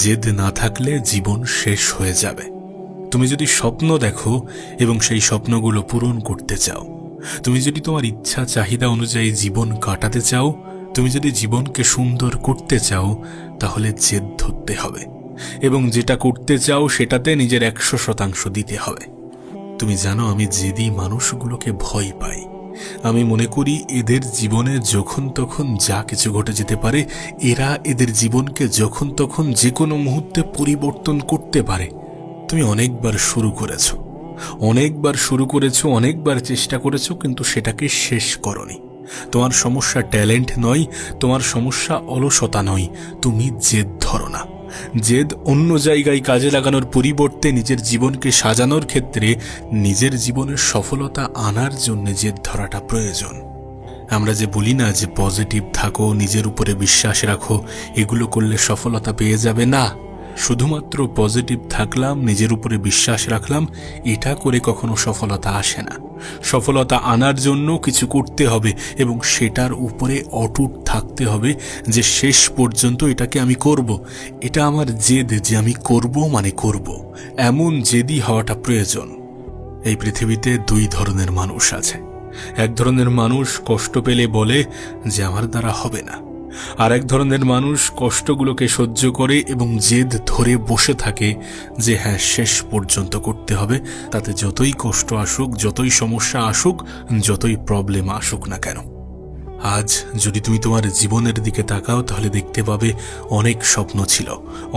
জেদ না থাকলে জীবন শেষ হয়ে যাবে। তুমি যদি স্বপ্ন দেখো এবং সেই স্বপ্নগুলো পূরণ করতে চাও, তুমি যদি তোমার ইচ্ছা চাহিদা অনুযায়ী জীবন কাটাতে চাও, তুমি যদি জীবনকে সুন্দর করতে চাও, তাহলে জেদ ধরতে হবে এবং যেটা করতে চাও সেটাতে নিজের 100% দিতে হবে। তুমি জানো, আমি জেদি মানুষগুলোকে ভয় পাই। আমি মনে করি এদের জীবনে যখন তখন যা কিছু ঘটে যেতে পারে। এরা এদের জীবনকে যখন তখন যে কোনো মুহূর্তে পরিবর্তন করতে পারে। তুমি অনেকবার শুরু করেছো, অনেকবার চেষ্টা করেছো, কিন্তু সেটাকে শেষ করনি। তোমার সমস্যা ট্যালেন্ট নয়, তোমার সমস্যা অলসতা নয়, তুমি জেদ ধরো না। জেদ অন্য জায়গায় কাজে লাগানোর পরিবর্তে নিজের জীবনকে সাজানোর ক্ষেত্রে, নিজের জীবনের সফলতা আনার জন্য জেদ ধরাটা প্রয়োজন। আমরা যে বলি না যে পজিটিভ থাকো, নিজের উপরে বিশ্বাস রাখো, এগুলো করলে সফলতা পেয়ে যাবে, না। শুধুমাত্র পজিটিভ থাকলাম, নিজের উপরে বিশ্বাস রাখলাম, এটা করে কখনো সফলতা আসে না। সফলতা আনার জন্য কিছু করতে হবে এবং সেটার উপরে অটুট থাকতে হবে যে শেষ পর্যন্ত এটাকে আমি করব। এটা আমার জেদ যে আমি করব মানে করব, এমন জেদি হওয়াটা প্রয়োজন। এই পৃথিবীতে দুই ধরনের মানুষ আছে। এক ধরনের মানুষ কষ্ট পেলে বলে যে আমার দ্বারা হবে না, আর এক ধরনের মানুষ কষ্টগুলোকে সহ্য করে এবং জেদ ধরে বসে থাকে যে হ্যাঁ, শেষ পর্যন্ত করতে হবে, তাতে যতই কষ্ট আসুক, যতই সমস্যা আসুক, যতই প্রবলেম আসুক না কেন। আজ যদি তুমি তোমার জীবনের দিকে তাকাও, তাহলে দেখতে পাবে অনেক স্বপ্ন ছিল,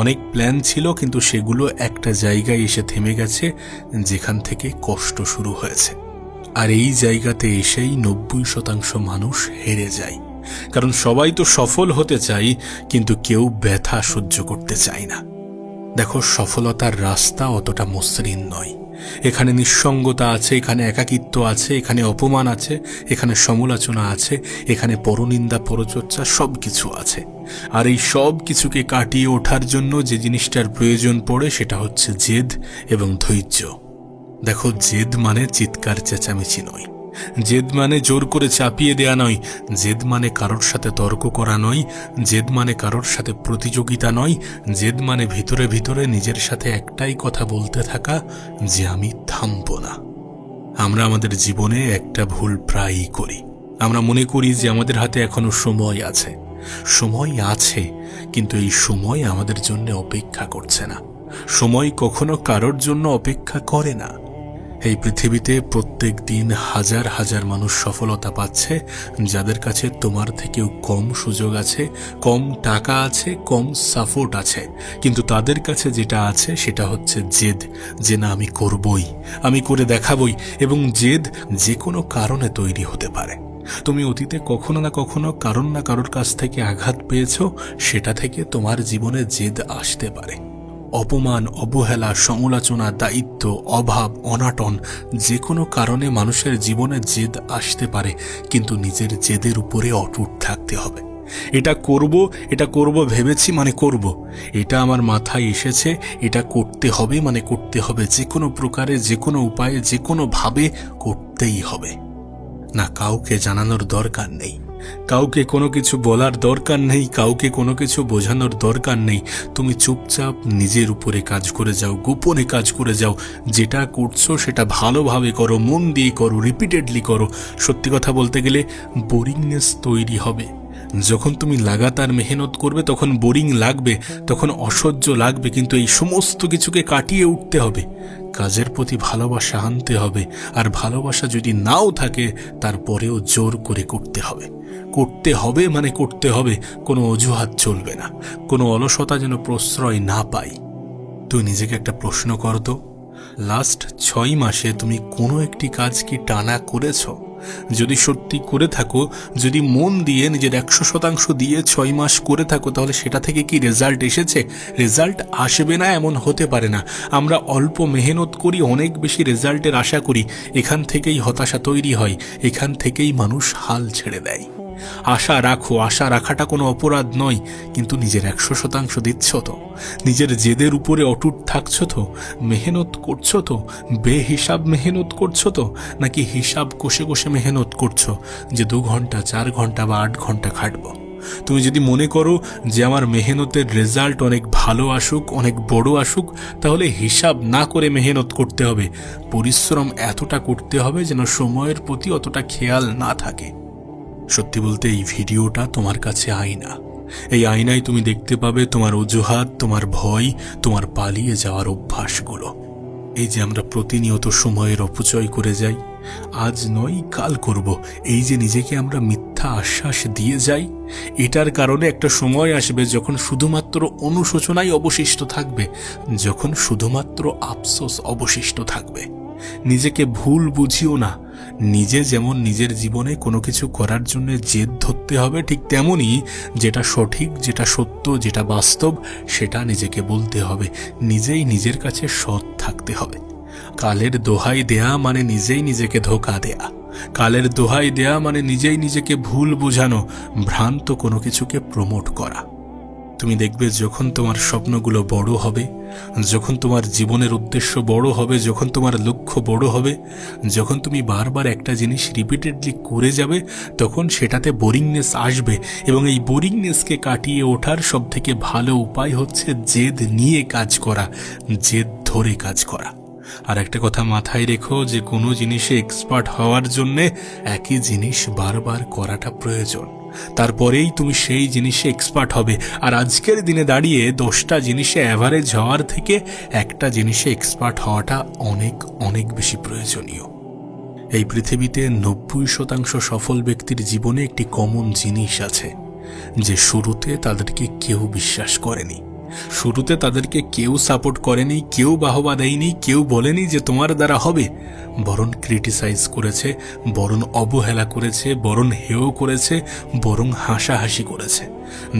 অনেক প্ল্যান ছিল, কিন্তু সেগুলো একটা জায়গায় এসে থেমে গেছে, যেখান থেকে কষ্ট শুরু হয়েছে। আর এই জায়গাতে এসেই 90% মানুষ হেরে যায়। কারণ সবাই তো সফল হতে চাই, কিন্তু কেউ ব্যথা সহ্য করতে চায় না। দেখো, সফলতার রাস্তা অতটা মসৃণ নয়। এখানে নিঃসঙ্গতা আছে, এখানে একাকিত্ব আছে, এখানে অপমান আছে, এখানে সমালোচনা আছে, এখানে পরনিন্দা পরচর্চা সবকিছু আছে। আর এই সব কিছুকে কাটিয়ে ওঠার জন্য যে জিনিসটার প্রয়োজন পড়ে সেটা হচ্ছে জেদ এবং ধৈর্য। দেখো, জেদ মানে চিৎকার চেঁচামেচি নয়, জেদ মানে জোর করে চাপিয়ে দেয়া নয়, জেদ মানে কারোর সাথে তর্ক করা নয়, জেদ মানে কারোর সাথে প্রতিযোগিতা নয়, জেদ মানে ভিতরে ভিতরে নিজের সাথে একটাই কথা বলতে থাকা যে আমি থামবো না। আমরা আমাদের জীবনে একটা ভুল প্রায়ই করি। আমরা মনে করি যে আমাদের হাতে এখনো সময় আছে। সময় আছে, কিন্তু এই সময় আমাদের জন্য অপেক্ষা করছে না। সময় কখনো কারোর জন্য অপেক্ষা করে না। এই পৃথিবীতে প্রত্যেক দিন হাজার হাজার মানুষ সফলতা পাচ্ছে, যাদের কাছে তোমার থেকেও কম সুযোগ আছে, কম টাকা আছে, কম সাপোর্ট আছে, কিন্তু তাদের কাছে যেটা আছে সেটা হচ্ছে জেদ, যে না, আমি করবই, আমি করে দেখাবই। এবং জেদ যে কোনো কারণে তৈরি হতে পারে। তুমি অতীতে কখনো না কখনো কারণ না কারোর কাছ থেকে আঘাত পেয়েছো, সেটা থেকে তোমার জীবনে জেদ আসতে পারে। অপমান, অবহেলা, সমালোচনা, দায়িত্ব, অভাব, অনাটন, যে কোনো কারণে মানুষের জীবনে জেদ আসতে পারে, কিন্তু নিজের জেদের উপরে অটুট থাকতে হবে। এটা করব ভেবেছি মানে করব, এটা আমার মাথায় এসেছে, এটা করতে হবে মানে করতে হবে, যে কোনো প্রকারে, যে কোনো উপায়ে, যে কোনো ভাবে করতেই হবে। না, কাউকে জানানোর দরকার নেই, কাউকে কোনো কিছু বলার দরকার নেই, কাউকে কোনো কিছু বোঝানোর দরকার নেই। তুমি চুপচাপ নিজের উপরে কাজ করে যাও, গোপনে কাজ করে যাও। যেটা করছো সেটা ভালোভাবে করো, মন দিয়ে করো, রিপিটেডলি করো। সত্যি কথা বলতে গেলে বোরিংনেস তৈরি হবে। যখন তুমি লাগাতার মেহনত করবে তখন বোরিং লাগবে, তখন অসহ্য লাগবে, কিন্তু এই সমস্ত কিছুকে কাটিয়ে উঠতে হবে। কাজের প্রতি ভালোবাসা আনতে হবে, আর ভালোবাসা যদি নাও থাকে তারপরেও জোর করে করতে হবে। করতে হবে মানে করতে হবে, কোনো অজুহাত চলবে না, কোনো অলসতা যেন প্রশ্রয় না পাই। তুই নিজেকে একটা প্রশ্ন কর তো, লাস্ট 6 মাসে তুমি কোনো একটি কাজ কি টানা করেছো? যদি সত্যি করে থাকো, যদি মন দিয়ে নিজের 100% দিয়ে 6 মাস করে থাকো, তাহলে সেটা থেকে কি রেজাল্ট এসেছে? রেজাল্ট আসবে না এমন হতে পারে না। আমরা অল্প মেহনত করি, অনেক বেশি রেজাল্টের আশা করি, এখান থেকেই হতাশা তৈরি হয়, এখান থেকেই মানুষ হাল ছেড়ে দেয়। আশা রাখো, আশা রাখাটা কোনো অপরাধ নয়, কিন্তু নিজের 100% দিচ্ছ তো? নিজের জেদের উপরে অটুট থাকছো তো? মেহনত করছো তো? বেহিসাব মেহনত করছো তো? নাকি হিসাব কষে কষে মেহনত করছো যে 2 ঘন্টা, 4 ঘন্টা বা 8 ঘন্টা খাটবো? তুমি যদি মনে করো যে আমার মেহনতের রেজাল্ট অনেক ভালো আসুক, অনেক বড় আসুক, তাহলে হিসাব না করে মেহনত করতে হবে, পরিশ্রম এতটা করতে হবে যেন সময়ের প্রতি অতটা খেয়াল না থাকে। সত্যি বলতে এই ভিডিওটা তোমার কাছে আয়না। এই আয়নায় তুমি দেখতে পাবে তোমার অজুহাত, তোমার ভয়, তোমার পালিয়ে যাওয়ার অভ্যাসগুলো। এই যে আমরা প্রতিনিয়ত সময়ের অপচয় করে যাই, আজ নয় কাল করব, এই যে নিজেকে আমরা মিথ্যা আশ্বাস দিয়ে যাই, এটার কারণে একটা সময় আসবে যখন শুধুমাত্র অনুশোচনাই অবশিষ্ট থাকবে, যখন শুধুমাত্র আফসোস অবশিষ্ট থাকবে। নিজেকে ভুল বুঝিও না। নিজে যেমন নিজের জীবনে কোনো কিছু করার জন্য জেদ ধরতে হবে, ঠিক তেমনই যেটা সঠিক, যেটা সত্য, যেটা বাস্তব, সেটা নিজেকে বলতে হবে। নিজেই নিজের কাছে সৎ থাকতে হবে। কালের দোহাই দেয়া মানে নিজেই নিজেকে ধোঁকা দেয়া। কালের দোহাই দেয়া মানে নিজেই নিজেকে ভুল বোঝানো, ভ্রান্ত কোনো কিছুকে প্রমোট করা। তুমি দেখবে যখন তোমার স্বপ্নগুলো বড় হবে, যখন তোমার জীবনের উদ্দেশ্য বড় হবে, যখন তোমার লক্ষ্য বড় হবে, যখন তুমি বারবার একটা জিনিস রিপিটেডলি করে যাবে, তখন সেটাতে বোরিংনেস আসবে। এবং এই বোরিংনেসকে কাটিয়ে ওঠার সবথেকে ভালো উপায় হচ্ছে জেদ নিয়ে কাজ করা, জেদ ধরে কাজ করা। আর একটা কথা মাথায় রেখো যে কোনো জিনিসে এক্সপার্ট হওয়ার জন্যে একই জিনিস বারবার করাটা প্রয়োজন, তারপরেই তুমি সেই জিনিসে এক্সপার্ট হবে। আর আজকের দিনে দাঁড়িয়ে 10টা জিনিসে অ্যাভারেজ হওয়ার থেকে একটা জিনিসে এক্সপার্ট হওয়াটা অনেক অনেক বেশি প্রয়োজনীয়। এই পৃথিবীতে 90% সফল ব্যক্তির জীবনে একটি কমন জিনিস আছে, যে শুরুতে তাদেরকে কেউ বিশ্বাস করেনি, শুরুতে তাদেরকে কেউ সাপোর্ট করেনি, কেউ বাহবা দেয়নি, কেউ বলেনি যে তোমার দ্বারা হবে, বরং ক্রিটিসাইজ করেছে, বরং অবহেলা করেছে, বরং হেয় করেছে, বরং হাসাহাসি করেছে।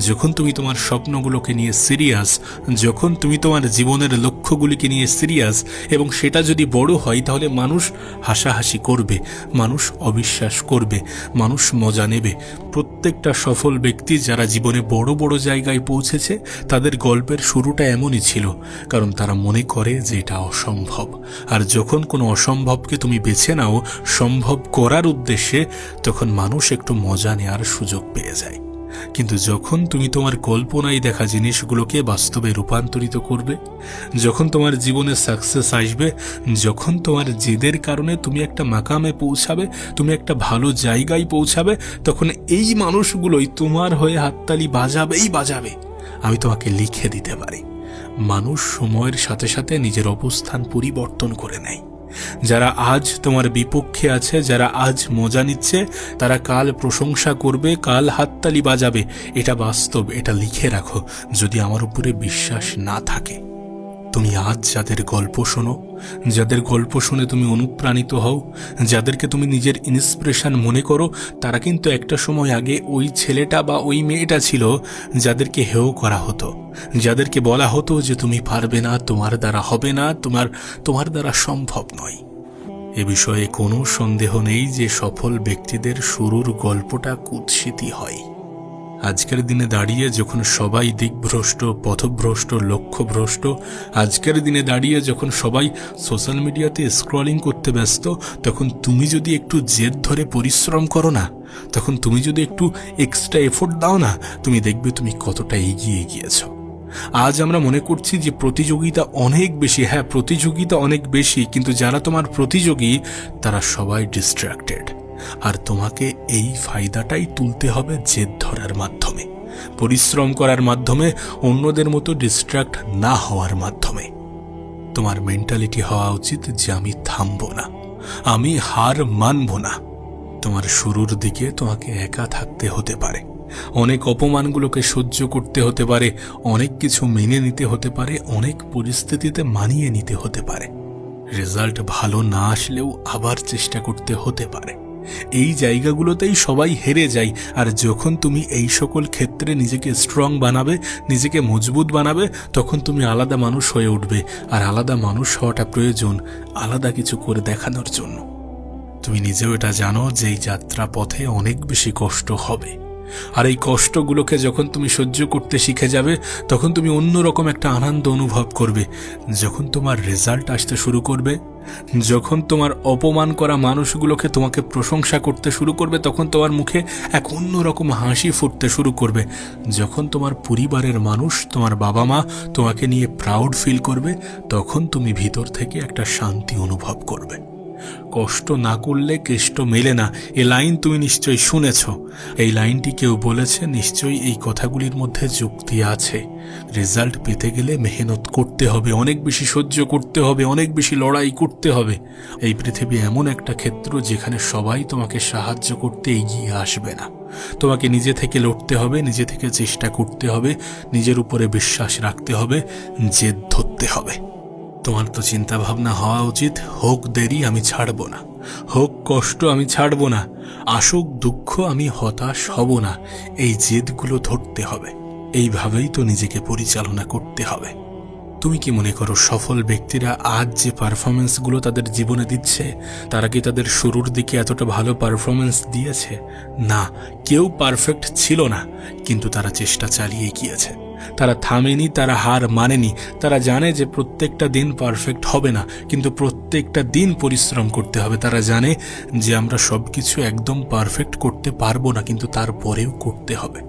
যখন তুমি তোমার স্বপ্নগুলোকে নিয়ে সিরিয়াস, যখন তুমি তোমার জীবনের লক্ষ্যগুলিকে নিয়ে সিরিয়াস, এবং সেটা যদি বড় হয়, তাহলে মানুষ হাসাহাসি করবে, মানুষ অবিশ্বাস করবে, মানুষ মজা নেবে। প্রত্যেকটা সফল ব্যক্তি যারা জীবনে বড় বড় জায়গায় পৌঁছেছে, তাদের গল্পের শুরুটা এমনই ছিল, কারণ তারা মনে করে যে এটা অসম্ভব। আর যখন কোনো অসম্ভবকে তুমি বেছে নাও সম্ভব করার উদ্দেশ্যে, তখন মানুষ একটু মজা নেওয়ার সুযোগ পেয়ে যায়। কিন্তু যখন তুমি তোমার কল্পনায় দেখা জিনিসগুলোকে বাস্তবে রূপান্তরিত করবে, যখন তোমার জীবনে সাকসেস আসবে, যখন তোমার জেদের কারণে তুমি একটা মাকামে পৌঁছাবে, তুমি একটা ভালো জায়গায় পৌঁছাবে, তখন এই মানুষগুলোই তোমার হয়ে হাততালি বাজাবেই বাজাবে। আমি তোমাকে লিখে দিতে পারি, মানুষ সময়ের সাথে সাথে নিজের অবস্থান পরিবর্তন করে নেয়। যারা আজ তোমার বিপক্ষে আছে, যারা আজ মজা নিচ্ছে, তারা কাল প্রশংসা করবে, কাল হাততালি বাজাবে। এটা বাস্তব, এটা লিখে রাখো যদি আমার উপরে বিশ্বাস না থাকে। তুমি আজ যাদের গল্প শোনো, যাদের গল্প শুনে তুমি অনুপ্রাণিত হও, যাদেরকে তুমি নিজের ইন্সপিরেশন মনে করো, তারা কিন্তু একটা সময় আগে ওই ছেলেটা বা ওই মেয়েটা ছিল যাদেরকে হেয় করা হতো, যাদেরকে বলা হতো যে তুমি পারবে না, তোমার দ্বারা হবে না, তোমার দ্বারা সম্ভব নয়। এ বিষয়ে কোনো সন্দেহ নেই যে সফল ব্যক্তিদের শুরুর গল্পটা কুৎসিতই হয়। আজকের দিনে দাঁড়িয়ে যখন সবাই দিকভ্রষ্ট, পথভ্রষ্ট, লক্ষ্যভ্রষ্ট, আজকের দিনে দাঁড়িয়ে যখন সবাই সোশ্যাল মিডিয়াতে স্ক্রলিং করতে ব্যস্ত, তখন তুমি যদি একটু জেদ ধরে পরিশ্রম করো না, তখন তুমি যদি একটু এক্সট্রা এফোর্ট দাও না, তুমি দেখবে তুমি কতটা এগিয়ে গিয়েছো। আজ আমরা মনে করছি যে প্রতিযোগিতা অনেক বেশি, হ্যাঁ প্রতিযোগিতা অনেক বেশি, কিন্তু যারা তোমার প্রতিযোগী তারা সবাই ডিস্ট্রাক্টেড। আর তোমাকে এই ফায়দাটাই তুলতে হবে জেদ ধরার মাধ্যমে, পরিশ্রম করার মাধ্যমে, অন্যদের মতো ডিস্ট্রাক্ট না হওয়ার মাধ্যমে। তোমার মেন্টালিটি হওয়া উচিত যে আমি থামবো না, আমি হার মানব না। তোমার শুরুর দিকে তোমাকে একা থাকতে হতে পারে, অনেক অপমানগুলোকে সহ্য করতে হতে পারে, অনেক কিছু মেনে নিতে হতে পারে, অনেক পরিস্থিতিতে মানিয়ে নিতে হতে পারে। রেজাল্ট ভালো না আসলেও আবার চেষ্টা করতে হতে পারে। এই জায়গাগুলোতেই সবাই হেরে যায়। আর যখন তুমি এই সকল ক্ষেত্রে নিজেকে স্ট্রং বানাবে, নিজেকে মজবুত বানাবে, তখন তুমি আলাদা মানুষ হয়ে উঠবে। আর আলাদা মানুষ হওয়াটা প্রয়োজন আলাদা কিছু করে দেখানোর জন্য। তুমি নিজেও এটা জানো যে এই যাত্রা পথে অনেক বেশি কষ্ট হবে, আর এই কষ্টগুলোকে যখন তুমি সহ্য করতে শিখে যাবে, তখন তুমি অন্যরকম একটা আনন্দ অনুভব করবে। যখন তোমার রেজাল্ট আসতে শুরু করবে, যখন তোমার অপমান করা মানুষগুলোকে তোমাকে প্রশংসা করতে শুরু করবে, তখন তোমার মুখে এক অন্যরকম হাসি ফুটতে শুরু করবে। যখন তোমার পরিবারের মানুষ, তোমার বাবা মা তোমাকে নিয়ে প্রাউড ফিল করবে, তখন তুমি ভিতর থেকে একটা শান্তি অনুভব করবে। কষ্ট না করলে কেষ্ট মেলে না, এ লাইন তুমি নিশ্চয়ই শুনেছ। এই লাইনটি কেউ বলেছে, নিশ্চয়ই এই কথাগুলির মধ্যে যুক্তি আছে। রেজাল্ট পেতে গেলে মেহনত করতে হবে, অনেক বেশি সহ্য করতে হবে, অনেক বেশি লড়াই করতে হবে। এই পৃথিবী এমন একটা ক্ষেত্র যেখানে সবাই তোমাকে সাহায্য করতে এগিয়ে আসবে না। তোমাকে নিজে থেকে লড়তে হবে, নিজে থেকে চেষ্টা করতে হবে, নিজের উপরে বিশ্বাস রাখতে হবে, জেদ ধরতে হবে। তোমার তো চিন্তা ভাবনা হওয়া উচিত, হোক দেরি আমি ছাড়ব না, হোক কষ্ট আমি ছাড়ব না, আসুক দুঃখ আমি হতাশ হব না। এই জেদগুলো ধরতে হবে। এইভাবেই তো নিজেকে পরিচালনা করতে হবে। তুমি কি মনে করো সফল ব্যক্তিরা আজ যে পারফরমেন্সগুলো তাদের জীবনে দিচ্ছে, তারা কি তাদের শুরুর দিকে এতটা ভালো পারফরমেন্স দিয়েছে? না, কেউ পারফেক্ট ছিল না, কিন্তু তারা চেষ্টা চালিয়ে গিয়েছে। তারা থামেনি, তারা হার মানেনি। তারা জানে যে প্রত্যেকটা দিন পারফেক্ট হবে না, কিন্তু প্রত্যেকটা দিন পরিশ্রম করতে হবে। তারা জানে যে আমরা সবকিছু একদম পারফেক্ট করতে পারবো না, কিন্তু তারপরেও করতে হবে।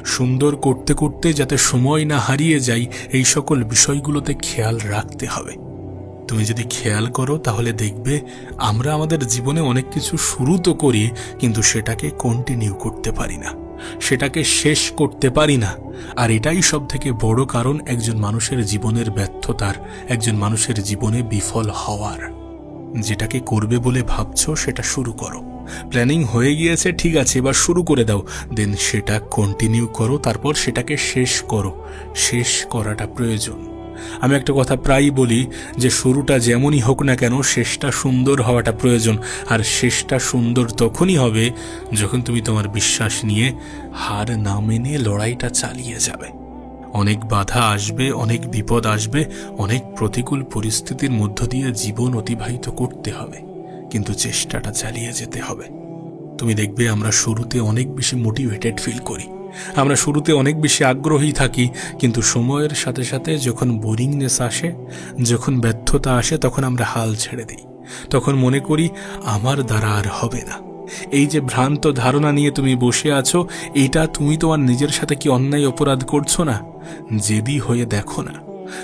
সুন্দর করতে করতে যাতে সময় না হারিয়ে যাই, এই সকল বিষয়গুলোতে খেয়াল রাখতে হবে। তুমি যদি খেয়াল করো তাহলে দেখবে আমরা আমাদের জীবনে অনেক কিছু শুরু তো করি, কিন্তু সেটাকে কন্টিনিউ করতে পারি না, সেটাকে শেষ করতে পারি না। আর এটাই সব থেকে বড় কারণ একজন মানুষের জীবনের ব্যর্থতার, একজন মানুষের জীবনে বিফল হওয়ার। যেটাকে করবে বলে ভাবছো সেটা শুরু করো। প্ল্যানিং হয়ে গিয়েছে, ঠিক আছে, এবার শুরু করে দাও। দেন সেটা কন্টিনিউ করো, তারপর সেটাকে শেষ করো। শেষ করাটা প্রয়োজন। আমি একটা কথা প্রায়ই বলি যে শুরুটা যেমনই হোক না কেন, শেষটা সুন্দর হওয়াটা প্রয়োজন। আর শেষটা সুন্দর তখনই হবে যখন তুমি তোমার বিশ্বাস নিয়ে হার না মেনে লড়াইটা চালিয়ে যাবে। অনেক বাধা আসবে, অনেক বিপদ আসবে, অনেক প্রতিকূল পরিস্থিতির মধ্য দিয়ে জীবন অতিবাহিত করতে হবে, কিন্তু চেষ্টাটা চালিয়ে যেতে হবে। তুমি দেখবে আমরা শুরুতে অনেক বেশি মোটিভেটেড ফিল করি, আমরা শুরুতে অনেক বেশি আগ্রহী থাকি, কিন্তু সময়ের সাথে সাথে যখন বোরিংনেস আসে, যখন ব্যর্থতা আসে, তখন আমরা হাল ছেড়ে দিই। তখন মনে করি আমার দ্বারা আর হবে না। এই যে ভ্রান্ত ধারণা নিয়ে তুমি বসে আছো, এটা তুমি তোমার নিজের সাথে কি অন্যায় অপরাধ করছো না? জেদি হয়ে দেখো না।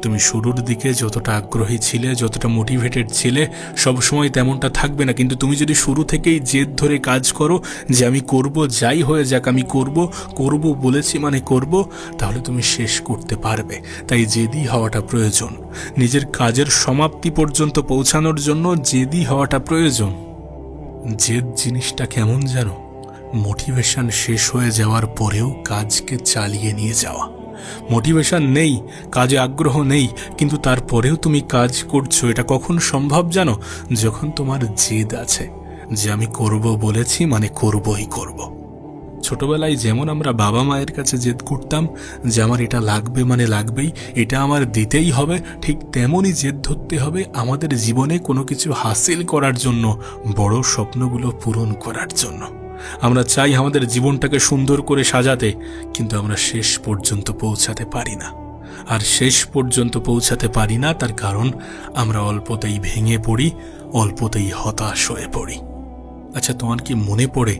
তুমি শুরুর দিকে যতটা আগ্রহী ছিলে, যতটা মোটিভেটেড ছিলে, সবসময় তেমনটা থাকবে না। কিন্তু তুমি যদি শুরু থেকেই জেদ ধরে কাজ করো যে আমি করব, যাই হয়ে যাক আমি করব, করব বলেছি মানে করব, তাহলে তুমি শেষ করতে পারবে। তাই জেদি হওয়াটা প্রয়োজন। নিজের কাজের সমাপ্তি পর্যন্ত পৌঁছানোর জন্য জেদি হওয়াটা প্রয়োজন। জেদ জিনিসটা কেমন জানো? মোটিভেশন শেষ হয়ে যাওয়ার পরেও কাজকে চালিয়ে নিয়ে যাওয়া। মোটিভেশন নেই, কাজে আগ্রহ নেই, কিন্তু তারপরেও তুমি কাজ করছো। এটা কখন সম্ভব জানো? যখন তোমার জেদ আছে যে আমি করব বলেছি মানে করবই করব। ছোটবেলায় যেমন আমরা বাবা মায়ের কাছে জেদ করতাম যে আমার এটা লাগবে মানে লাগবেই, এটা আমার দিতেই হবে, ঠিক তেমনই জেদ ধরতে হবে আমাদের জীবনে কোনো কিছু হাসিল করার জন্য, বড় স্বপ্নগুলো পূরণ করার জন্য। আমরা চাই আমাদের জীবনটাকে সুন্দর করে সাজাতে, কিন্তু আমরা শেষ পর্যন্ত পৌঁছাতে পারি না। আর শেষ পর্যন্ত পৌঁছাতে পারি না তার কারণ আমরা অল্পতেই ভেঙে পড়ি, অল্পতেই হতাশ হয়ে পড়ি। আচ্ছা, তোমার কি মনে পড়ে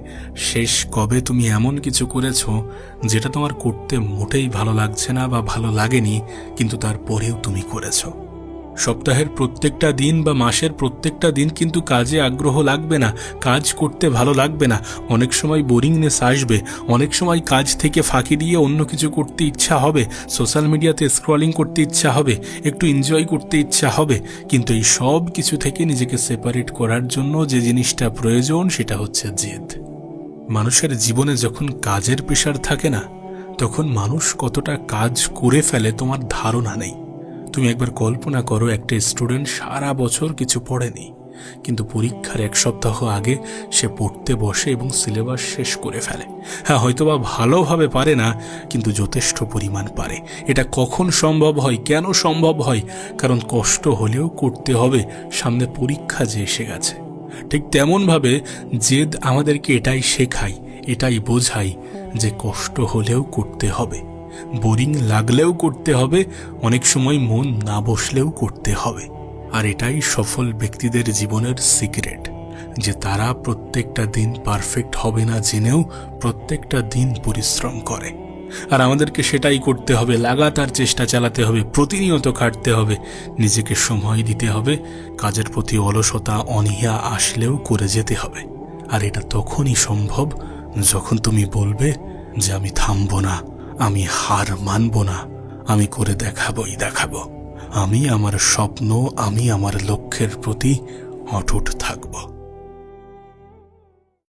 শেষ কবে তুমি এমন কিছু করেছো যেটা তোমার করতে মোটেই ভালো লাগছে না বা ভালো লাগেনি, কিন্তু তারপরেও তুমি করেছো? সপ্তাহের প্রত্যেকটা দিন বা মাসের প্রত্যেকটা দিন কিন্তু কাজে আগ্রহ লাগবে না, কাজ করতে ভালো লাগবে না। অনেক সময় বোরিংনেস আসবে, অনেক সময় কাজ থেকে ফাঁকি দিয়ে অন্য কিছু করতে ইচ্ছা হবে, সোশ্যাল মিডিয়াতে স্ক্রলিং করতে ইচ্ছা হবে, একটু এনজয় করতে ইচ্ছা হবে। কিন্তু এই সব কিছু থেকে নিজেকে সেপারেট করার জন্য যে জিনিসটা প্রয়োজন সেটা হচ্ছে জেদ। মানুষের জীবনে যখন কাজের প্রেশার থাকে না, তখন মানুষ কতটা কাজ করে ফেলে তোমার ধারণা নেই। তুমি একবার কল্পনা করো, একটা স্টুডেন্ট সারা বছর কিছু পড়েনি, কিন্তু পরীক্ষার এক সপ্তাহ আগে সে পড়তে বসে এবং সিলেবাস শেষ করে ফেলে। হ্যাঁ, হয়তোবা ভালোভাবে পারে না, কিন্তু যথেষ্ট পরিমাণ পারে। এটা কখন সম্ভব হয়, কেন সম্ভব হয়? কারণ কষ্ট হলেও করতে হবে, সামনে পরীক্ষা যে এসে গেছে। ঠিক তেমনভাবে জেদ আমাদেরকে এটাই শেখায়, এটাই বোঝায় যে কষ্ট হলেও করতে হবে, বোরিং লাগলেও করতে হবে, অনেক সময় মন না বসলেও করতে হবে। আর এটাই সফল ব্যক্তিদের জীবনের সিক্রেট, যে তারা প্রত্যেকটা দিন পারফেক্ট হবে না জেনেও প্রত্যেকটা দিন পরিশ্রম করে। আর আমাদেরকে সেটাই করতে হবে, লাগাতার চেষ্টা চালাতে হবে, প্রতিনিয়ত খাটতে হবে, নিজেকে সময় দিতে হবে, কাজের প্রতি অলসতা অনীহা আসলেও করে যেতে হবে। আর এটা তখনই সম্ভব যখন তুমি বলবে যে আমি থামবো না, আমি হার মানবো না, আমি করে দেখাবোই দেখাবো, আমি আমার স্বপ্ন, আমি আমার লক্ষ্যের প্রতি অটুট থাকবো।